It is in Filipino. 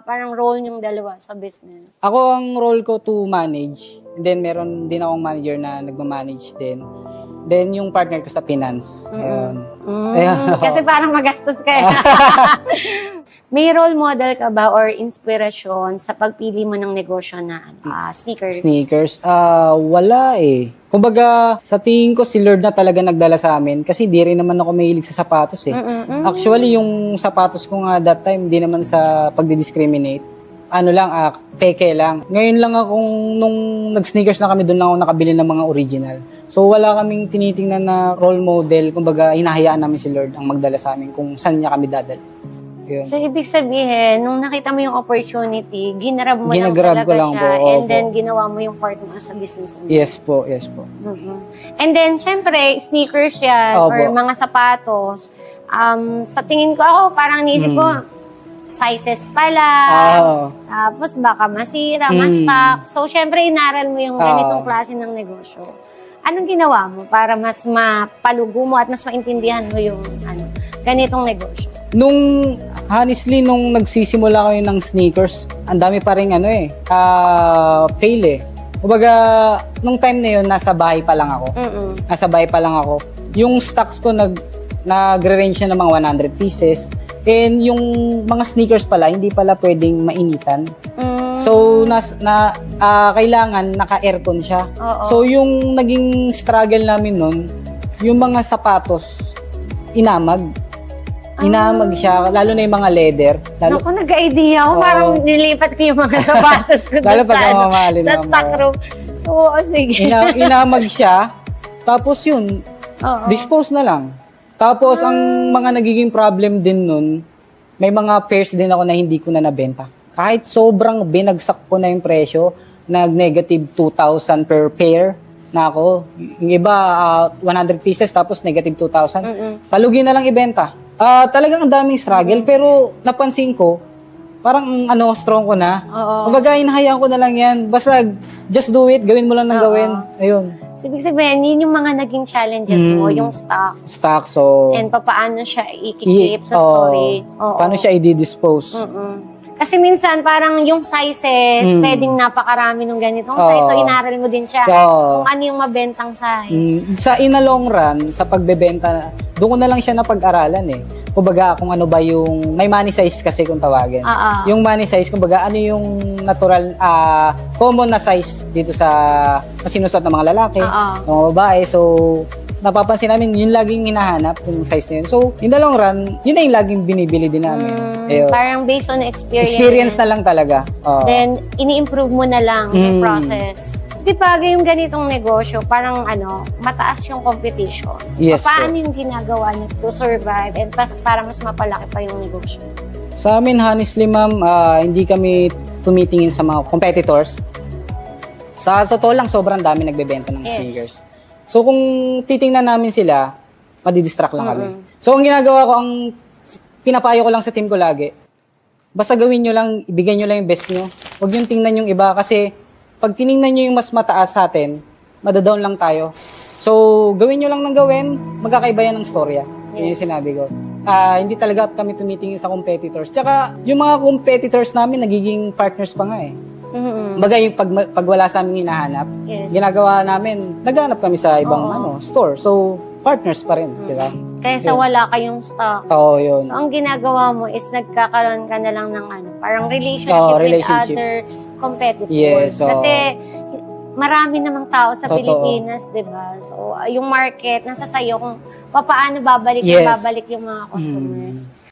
parang role yung dalawa sa business? Ako, ang role ko to manage. And then, meron din akong manager na nagmamanage din. Then, yung partner ko sa finance. Ayun. Kasi parang magastos ka. May role model ka ba or inspirasyon sa pagpili mo ng negosyo na sneakers? Sneakers? Wala eh. Kumbaga, sa tingin ko, si Lord na talaga nagdala sa amin. Kasi di rin naman ako mahilig sa sapatos eh. Actually, yung sapatos ko nga that time, di naman sa pagdi-discriminate. Peke lang. Ngayon lang akong, nung nag-sneakers na kami, doon lang ako nakabili ng mga original. So, wala kaming tinitingnan na role model. Kumbaga, hinahayaan namin si Lord ang magdala sa amin kung saan niya kami dadal. Yun. So, ibig sabihin, nung nakita mo yung opportunity, ginarab mo lang Ginagrab talaga ko lang siya, po, and opo. then ginawa mo yung part mo sa business mo. Yes po, yes po. And then, syempre, sneakers yan, Opo. or mga sapatos. Sa tingin ko ako, parang niisip ko, sizes pa lang, tapos baka masira, ma-stock. So, syempre, inaral mo yung ganitong klase ng negosyo. Anong ginawa mo para mas mapalugo mo at mas maintindihan mo yung ganitong negosyo? Honestly, nung nagsisimula kami ng sneakers, ang dami pa rin fail eh. Kumbaga, nung time na yun, nasa bahay pa lang ako. Nasa bahay pa lang ako. Yung stocks ko nagre-range na ng mga 100 pieces. And yung mga sneakers pala, hindi pala pwedeng mainitan. So, kailangan naka-aircon siya. So, yung naging struggle namin nun, yung mga sapatos, inamag siya, lalo na yung mga leather. Naku, nag-idea ako. Parang nilipat ko yung mga sapatos ko Lalo doon pag namamahali sa stock room. So, sige. Inamag siya, tapos yun, dispose na lang. Tapos, ang mga nagiging problem din nun, may mga pairs din ako na hindi ko na nabenta. Kahit sobrang binagsak ko na yung presyo, nag-negative 2,000 per pair na ako. Yung iba, 100 pieces, tapos negative 2,000. Palugi na lang ibenta. Talagang ang daming struggle, pero napansin ko, parang strong ko na. Kumbaga, hinahayaan ko na lang yan. Basta, just do it, gawin mo lang ng gawin. Ayun. So, ibig sabihin, yun yung mga naging challenges mo, yung stock. Stock, so... And paano siya i-keep sa storage. Paano siya i-dispose. Kasi minsan, parang yung sizes, pwedeng napakarami ng ganitong size. So, inaral mo din siya kung ano yung mabentang size. Sa in a long run, sa pagbebenta, doon ko na lang siya napag-aralan eh. Kumbaga, kung ano ba yung... May money size kasi kung tawagin. Yung money size, kumbaga, ano yung natural, common na size dito sa sinusuot ng mga lalaki, ng mga babae. So, napapansin namin, yun laging hinahanap, yung size na yun. So, in the long run, yun na yung laging binibili din namin. Parang based on experience. Experience na lang talaga. Then, ini-improve mo na lang yung process. Di ba, yung ganitong negosyo, parang mataas yung competition. Yes, paano yung ginagawa niyo to survive and para mas mapalaki pa yung negosyo? Sa amin, honestly, ma'am, hindi kami tumitingin sa mga competitors. Sa totoo lang, sobrang dami nagbebenta ng sneakers. So, kung titingnan namin sila, madidistract lang kami. So, ang ginagawa ko, ang pinapayo ko lang sa team ko lagi, basta gawin nyo lang, ibigay nyo lang yung best nyo. Huwag nyo tingnan yung iba kasi pag tiningnan nyo yung mas mataas sa atin, madadown lang tayo. So, gawin nyo lang ng gawin, magkakaiba yan ng storya. Yun yung sinabi ko. Hindi talaga kami tumitingin sa competitors. Tsaka, yung mga competitors namin, nagiging partners pa nga eh. Bagay yung pag wala sa aming hinahanap, ginagawa namin, naghanap kami sa ibang store. So, partners pa rin, di ba? Kaya sa wala kayong stock. Yun. So, ang ginagawa mo is nagkakaroon ka na lang ng parang relationship with other competitors. Yes, kasi marami namang tao sa Pilipinas, di ba? So, yung market, nasa sayo kung paano babalik yung mga customers.